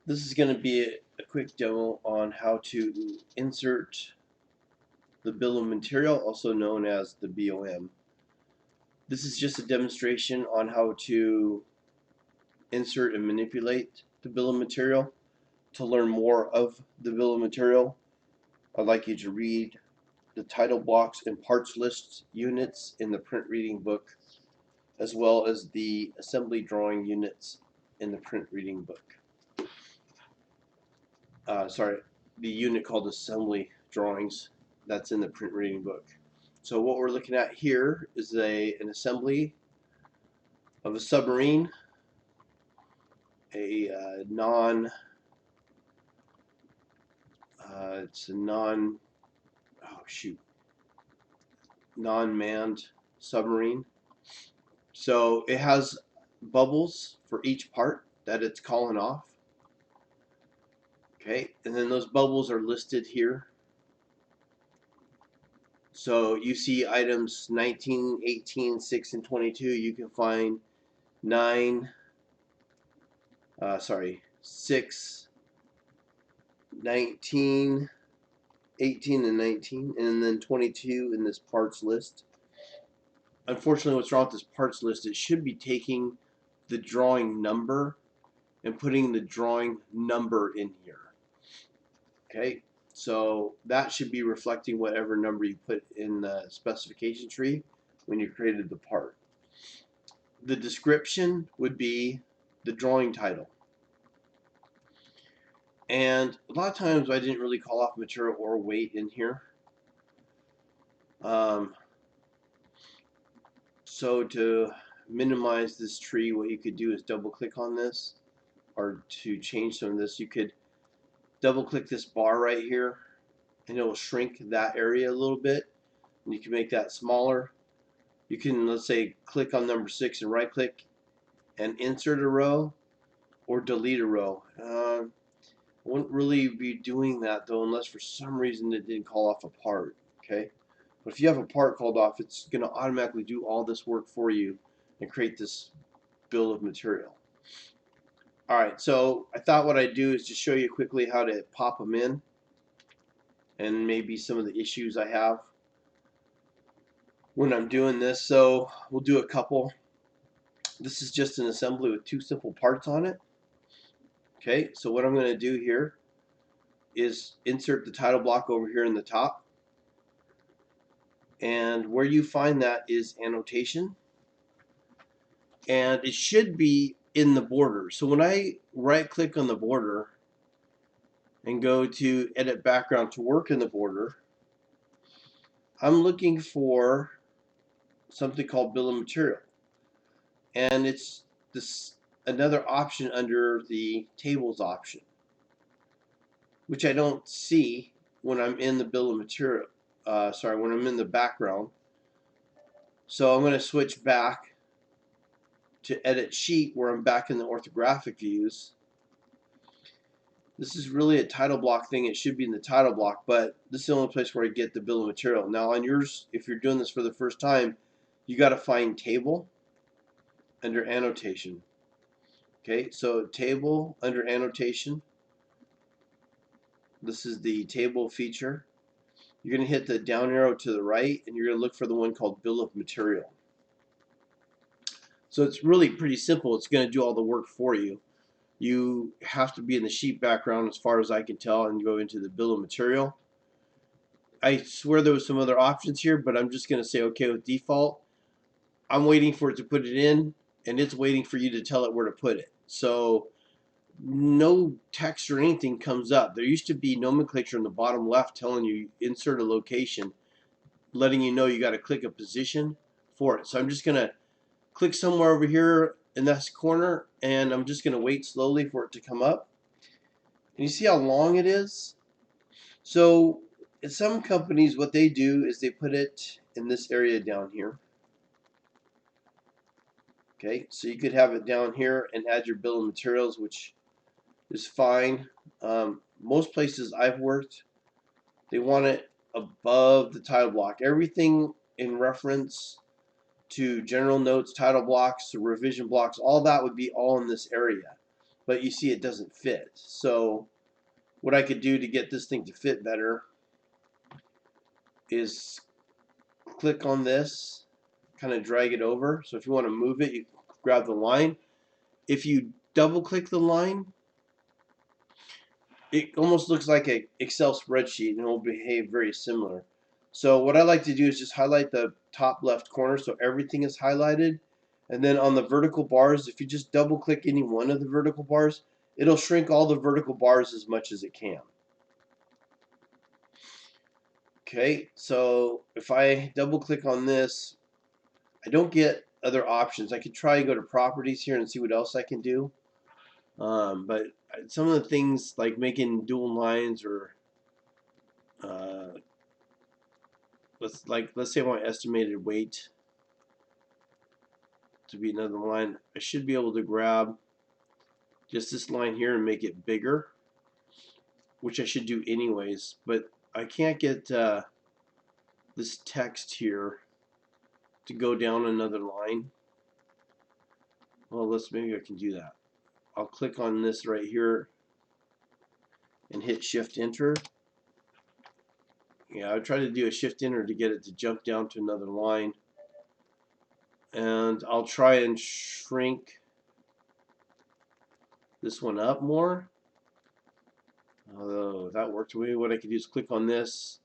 This is going to be a quick demo on how to insert the bill of material, also known as the BOM. This is just a demonstration on how to insert and manipulate the bill of material. To learn more of the bill of material, I'd like you to read the title blocks and parts list units in the print reading book, as well as the assembly drawing units in the print reading book. Sorry, the unit called assembly drawings that's in the print reading book. So what we're looking at here is an assembly of a submarine, a non-manned submarine. So it has bubbles for each part that it's calling off. Okay, and then those bubbles are listed here. So you see items 19, 18, 6, and 22. You can find 6, 19, 18, and 19, and then 22 in this parts list. Unfortunately, what's wrong with this parts list, it should be taking the drawing number and putting the drawing number in here. Okay, so that should be reflecting whatever number you put in the specification tree when you created the part. The description would be the drawing title. And a lot of times I didn't really call off material or weight in here. So to minimize this tree, what you could do is double click on this, or to change some of this, you could double click this bar right here and it will shrink that area a little bit, and you can make that smaller. You can, let's say, click on number 6 and right click and insert a row or delete a row. I wouldn't really be doing that though unless for some reason it didn't call off a part. Okay, but if you have a part called off, it's going to automatically do all this work for you and create this bill of material. Alright, so I thought what I'd do is just show you quickly how to pop them in and maybe some of the issues I have when I'm doing this. So we'll do a couple. This is just an assembly with 2 simple parts on it. Okay, so what I'm going to do here is insert the title block over here in the top, and where you find that is annotation, and it should be in the border. So when I right click on the border and go to edit background to work in the border, I'm looking for something called bill of material, and it's this another option under the tables option, which I don't see when I'm in the bill of material. When I'm in the background. So I'm going to switch back to edit sheet where I'm back in the orthographic views. This is really a title block thing. It should be in the title block, but this is the only place where I get the bill of material. Now on yours, if you're doing this for the first time, you got to find table under annotation. Okay, so table under annotation. This is the table feature. You're going to hit the down arrow to the right, and you're going to look for the one called bill of material. So it's really pretty simple. It's going to do all the work for you. You have to be in the sheet background as far as I can tell and go into the bill of material. I swear there was some other options here, but I'm just going to say okay with default. I'm waiting for it to put it in, and it's waiting for you to tell it where to put it. So no text or anything comes up. There used to be nomenclature in the bottom left telling you insert a location, letting you know you got to click a position for it. So I'm just going to click somewhere over here in this corner, and I'm just going to wait slowly for it to come up. And you see how long it is? So in some companies, what they do is they put it in this area down here. Okay, so you could have it down here and add your bill of materials, which is fine. Most places I've worked, they want it above the title block. Everything in reference to general notes, title blocks, revision blocks, all that would be all in this area. but you see it doesn't fit. So what I could do to get this thing to fit better is click on this, kind of drag it over. So if you want to move it, you grab the line. If you double click the line, it almost looks like an Excel spreadsheet, and it will behave very similar. So what I like to do is just highlight the top left corner so everything is highlighted. And then on the vertical bars, if you just double click any one of the vertical bars, it'll shrink all the vertical bars as much as it can. Okay, so if I double click on this, I don't get other options. I could try to go to properties here and see what else I can do. But some of the things like making dual lines, or let's say I want estimated weight to be another line, I should be able to grab just this line here and make it bigger, which I should do anyways, but I can't get this text here to go down another line. Well, maybe I can do that. I'll click on this right here and hit Shift Enter. Yeah, I try to do a Shift Enter to get it to jump down to another line, and I'll try and shrink this one up more. Although that worked. Maybe what I could do is click on this,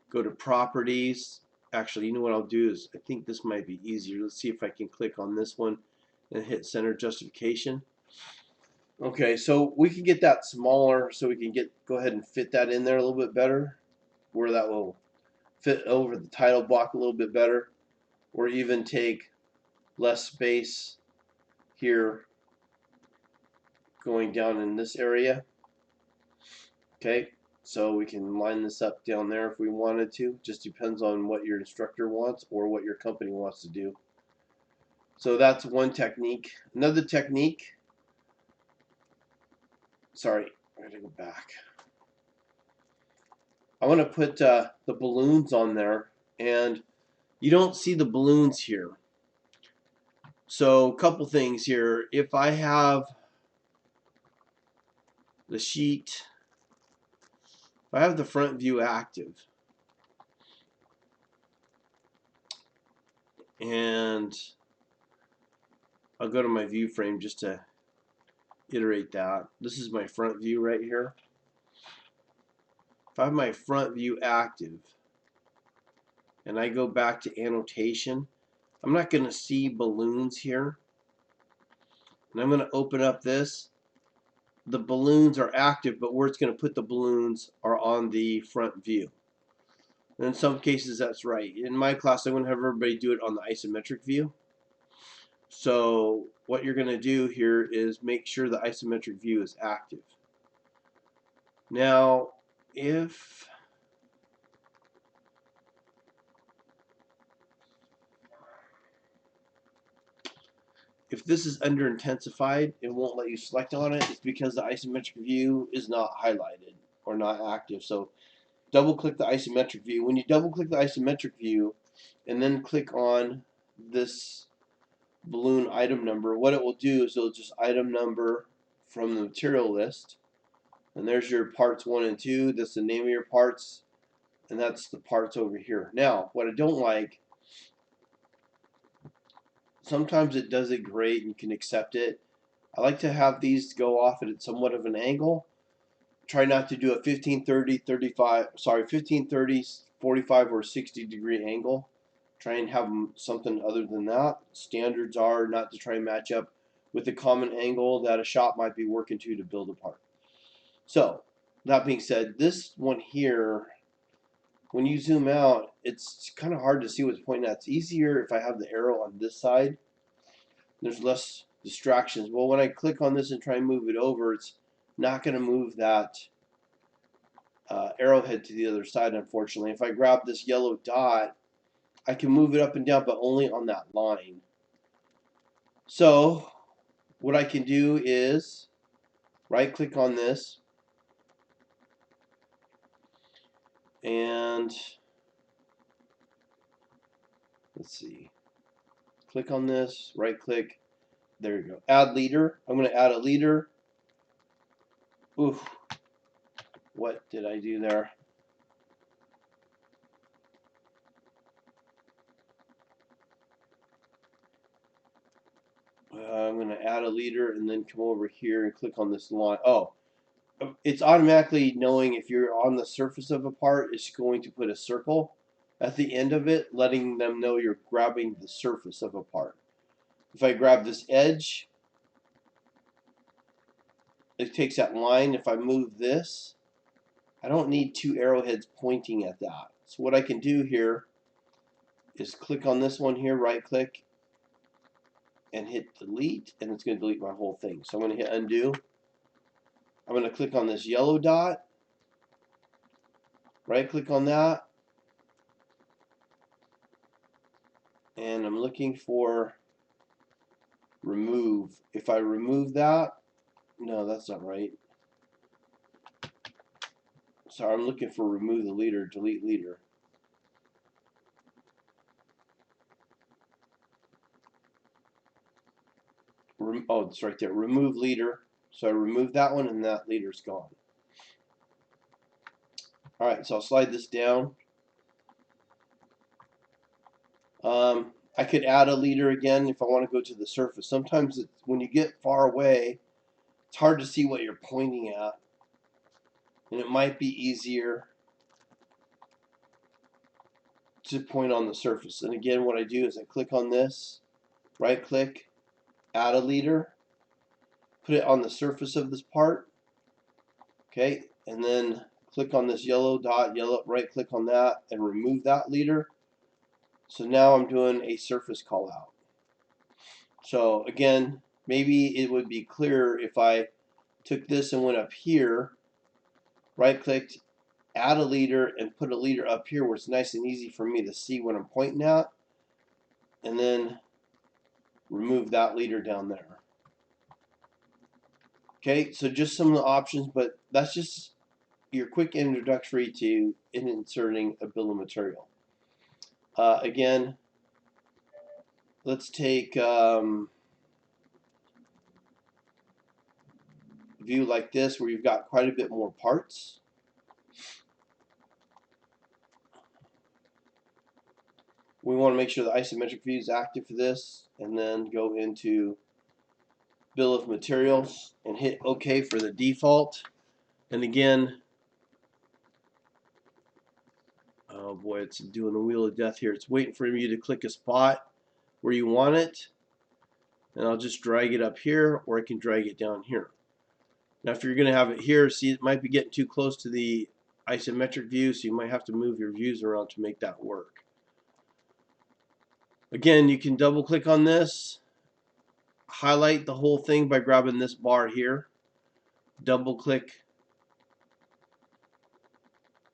go to properties. Actually, you know what I'll do is, I think this might be easier. Let's see if I can click on this one and hit center justification. Okay, so we can get that smaller, so we can go ahead and fit that in there a little bit better, where that will fit over the title block a little bit better, or even take less space here going down in this area. Okay, so we can line this up down there if we wanted to. Just depends on what your instructor wants or what your company wants to do. So that's one technique. Another technique, sorry, I gotta go back. I want to put the balloons on there, and you don't see the balloons here. So a couple things here. If I have the sheet, if I have the front view active, and I'll go to my view frame just to iterate that. This is my front view right here. If I have my front view active and I go back to annotation, I'm not going to see balloons here. And I'm going to open up this. The balloons are active, but where it's going to put the balloons are on the front view. And in some cases that's right. In my class, I'm going to have everybody do it on the isometric view. So what you're going to do here is make sure the isometric view is active. Now, if this is under intensified, it won't let you select on it. It's because the isometric view is not highlighted or not active. So double click the isometric view. When you double click the isometric view and then click on this balloon item number, what it will do is it'll just item number from the material list, and there's your parts 1 and 2. That's the name of your parts, and that's the parts over here. Now what I don't like, sometimes it does it great and you can accept it. I like to have these go off at somewhat of an angle. Try not to do a 15, 30, 35, sorry, 15, 30, 45, or 60 degree angle. Try and have something other than that. Standards are not to try and match up with the common angle that a shop might be working to build a part. So, that being said, this one here, when you zoom out, it's kind of hard to see what's pointing at. It's easier if I have the arrow on this side. There's less distractions. Well, when I click on this and try and move it over, it's not going to move that arrowhead to the other side, unfortunately. If I grab this yellow dot, I can move it up and down, but only on that line. So what I can do is right click on this and let's see, click on this, right click, there you go, add leader. I'm going to add a leader, Oof, what did I do there? I'm going to add a leader and then come over here and click on this line. Oh, it's automatically knowing if you're on the surface of a part, it's going to put a circle at the end of it, letting them know you're grabbing the surface of a part. If I grab this edge, it takes that line. If I move this, I don't need two arrowheads pointing at that. So what I can do here is click on this one here, right click, and hit delete, and it's going to delete my whole thing. So I'm going to hit undo. I'm going to click on this yellow dot, right click on that, and I'm looking for remove. If I remove that, no, that's not right. Sorry, I'm looking for remove the leader, delete leader. Oh, it's right there. Remove leader. So I remove that one, and that leader's gone. All right, so I'll slide this down. I could add a leader again if I want to go to the surface. Sometimes when you get far away, it's hard to see what you're pointing at, and it might be easier to point on the surface. And again, what I do is I click on this, right click, add a leader, put it on the surface of this part, okay, and then click on this yellow dot, right click on that, and remove that leader. So now I'm doing a surface call out. So again, maybe it would be clearer if I took this and went up here, right clicked, add a leader, and put a leader up here where it's nice and easy for me to see what I'm pointing at, and then remove that leader down there. Okay, so just some of the options, but that's just your quick introductory to inserting a bill of material. Again, let's take view like this where you've got quite a bit more parts. We want to make sure the isometric view is active for this, and then go into bill of materials and hit OK for the default. And again, oh boy, it's doing the wheel of death here. It's waiting for you to click a spot where you want it, and I'll just drag it up here, or I can drag it down here. Now if you're going to have it here, see, it might be getting too close to the isometric view, so you might have to move your views around to make that work. Again, you can double click on this, highlight the whole thing by grabbing this bar here, double click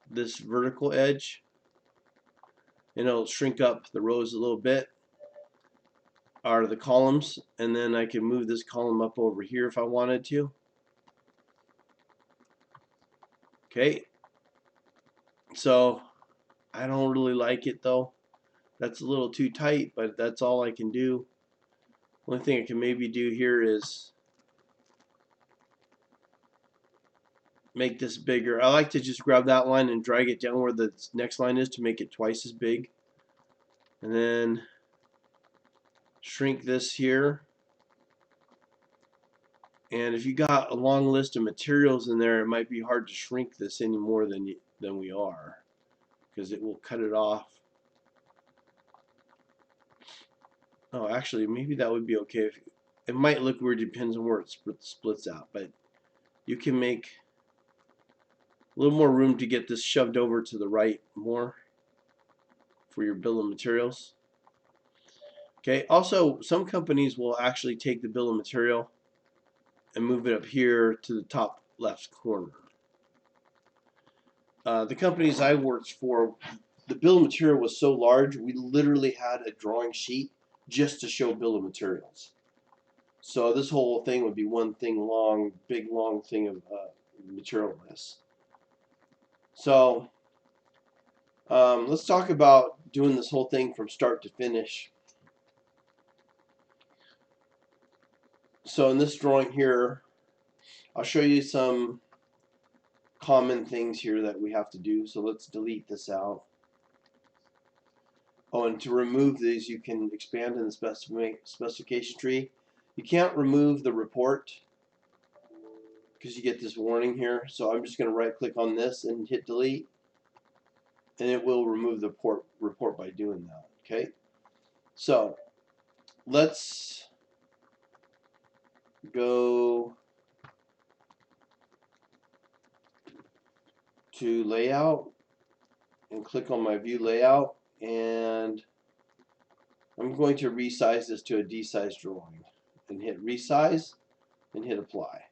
this vertical edge, and it'll shrink up the rows a little bit, or the columns, and then I can move this column up over here if I wanted to. Okay, so I don't really like it though. That's a little too tight, but that's all I can do. Only thing I can maybe do here is make this bigger. I like to just grab that line and drag it down where the next line is to make it twice as big. And then shrink this here. And if you got a long list of materials in there, it might be hard to shrink this any more than we are, because it will cut it off. Oh, actually, maybe that would be okay. It might look weird, depends on where it splits out, but you can make a little more room to get this shoved over to the right more for your bill of materials. Okay, also some companies will actually take the bill of material and move it up here to the top left corner. The companies I worked for, the bill of material was so large, we literally had a drawing sheet just to show bill of materials. So this whole thing would be one thing long, big long thing of material list. So let's talk about doing this whole thing from start to finish. So in this drawing here, I'll show you some common things here that we have to do. So let's delete this out. Oh, and to remove these, you can expand in the specification tree. You can't remove the report because you get this warning here. So I'm just going to right click on this and hit delete, and it will remove the report by doing that. Okay, so let's go to layout and click on my view layout, and I'm going to resize this to a D-size drawing and hit resize and hit apply.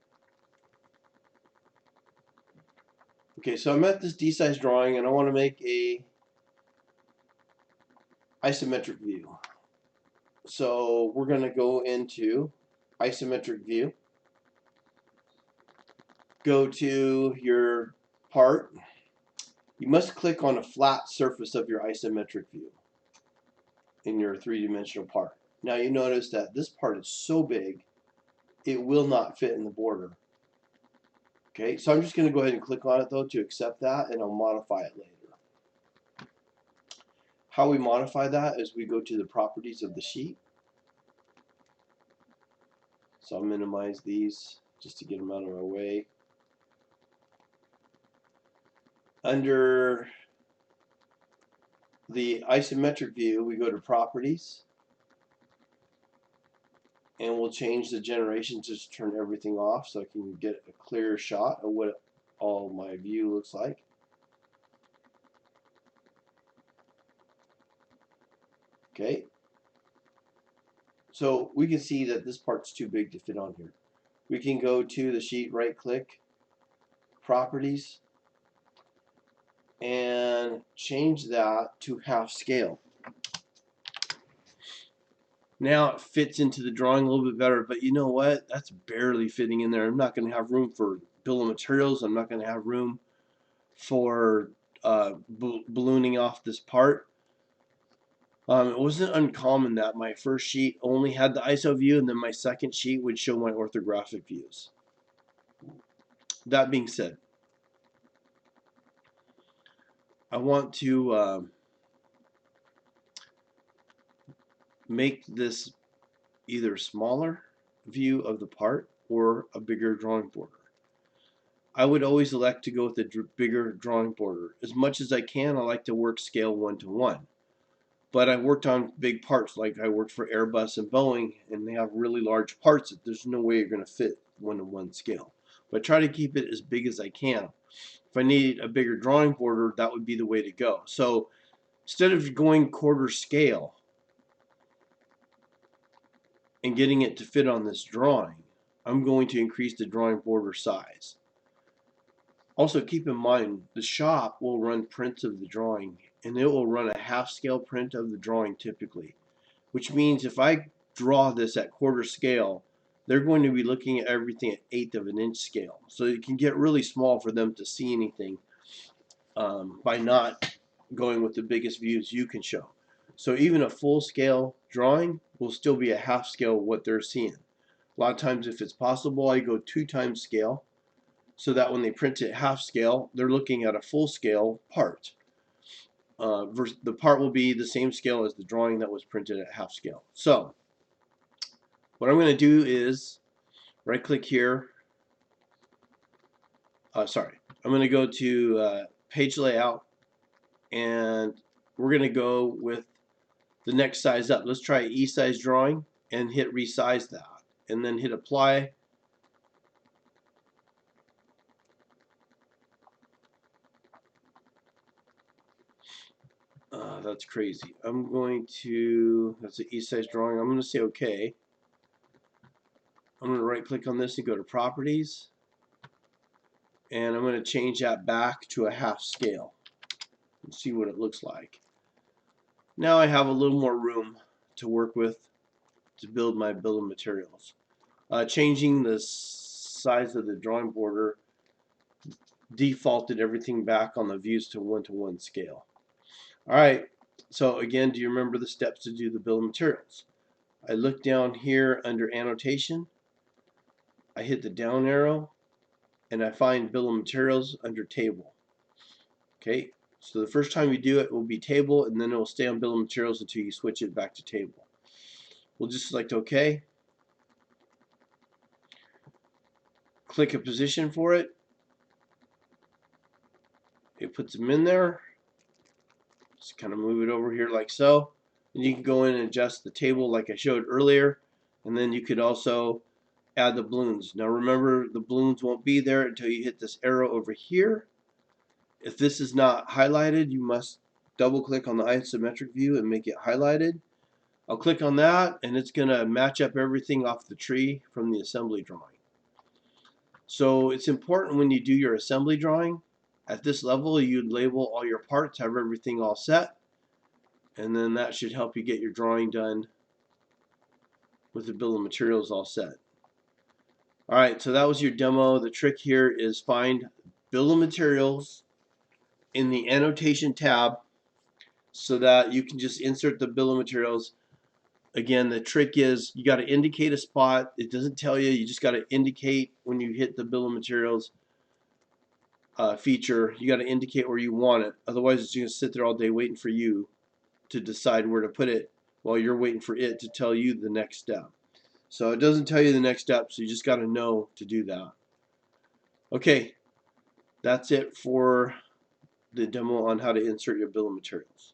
Okay, so I'm at this D-size drawing and I want to make a isometric view. So we're going to go into isometric view, go to your part. You must click on a flat surface of your isometric view in your three-dimensional part. Now you notice that this part is so big it will not fit in the border. Okay, so I'm just going to go ahead and click on it though to accept that, and I'll modify it later. How we modify that is we go to the properties of the sheet. So I'll minimize these just to get them out of my way. Under the isometric view, we go to properties, and we'll change the generation to just turn everything off so I can get a clearer shot of what all my view looks like. Okay, so we can see that this part's too big to fit on here. We can go to the sheet, right click, properties, and change that to half scale. Now it fits into the drawing a little bit better, but you know what? That's barely fitting in there. I'm not going to have room for bill of materials. I'm not going to have room for ballooning off this part. It wasn't uncommon that my first sheet only had the ISO view, and then my second sheet would show my orthographic views. That being said, I want to make this either smaller view of the part or a bigger drawing border. I would always elect to go with a bigger drawing border. As much as I can, I like to work scale 1:1. But I worked on big parts, like I worked for Airbus and Boeing, and they have really large parts that there's no way you're going to fit 1:1 scale. But I try to keep it as big as I can. If I need a bigger drawing border, that would be the way to go. So instead of going quarter scale and getting it to fit on this drawing, I'm going to increase the drawing border size. Also keep in mind, the shop will run prints of the drawing, and it will run a half scale print of the drawing typically, which means if I draw this at quarter scale, they're going to be looking at everything at 1/8 of an inch scale. So it can get really small for them to see anything by not going with the biggest views you can show. So even a full scale drawing will still be a half scale what they're seeing. A lot of times, if it's possible, I go 2 times scale, so that when they print it half scale, they're looking at a full scale part. The part will be the same scale as the drawing that was printed at half scale. So what I'm going to do is right click here. I'm going to go to page layout, and we're going to go with the next size up. Let's try E-size drawing and hit resize that, and then hit apply. That's crazy. That's an E-size drawing. I'm going to say OK. I'm going to right click on this and go to properties, and I'm going to change that back to a half scale and see what it looks like. Now I have a little more room to work with to build my bill of materials. Changing the size of the drawing border defaulted everything back on the views to 1:1 scale. Alright, so again, do you remember the steps to do the bill of materials? I look down here under annotation, I hit the down arrow, and I find bill of materials under table. Okay, so the first time you do it will be table, and then it will stay on bill of materials until you switch it back to table. We'll just select OK. Click a position for it. It puts them in there. Just kind of move it over here like so. And you can go in and adjust the table like I showed earlier. And then you could also add the balloons. Now remember, the balloons won't be there until you hit this arrow over here. If this is not highlighted, you must double click on the isometric view and make it highlighted. I'll click on that, and it's going to match up everything off the tree from the assembly drawing. So it's important when you do your assembly drawing, at this level you'd label all your parts, have everything all set, and then that should help you get your drawing done with the bill of materials all set. Alright, so that was your demo. The trick here is find bill of materials in the annotation tab so that you can just insert the bill of materials. Again, the trick is you got to indicate a spot. It doesn't tell you. You just got to indicate when you hit the bill of materials feature. You got to indicate where you want it. Otherwise, it's going to sit there all day waiting for you to decide where to put it while you're waiting for it to tell you the next step. So it doesn't tell you the next step, so you just got to know to do that. Okay, that's it for the demo on how to insert your bill of materials.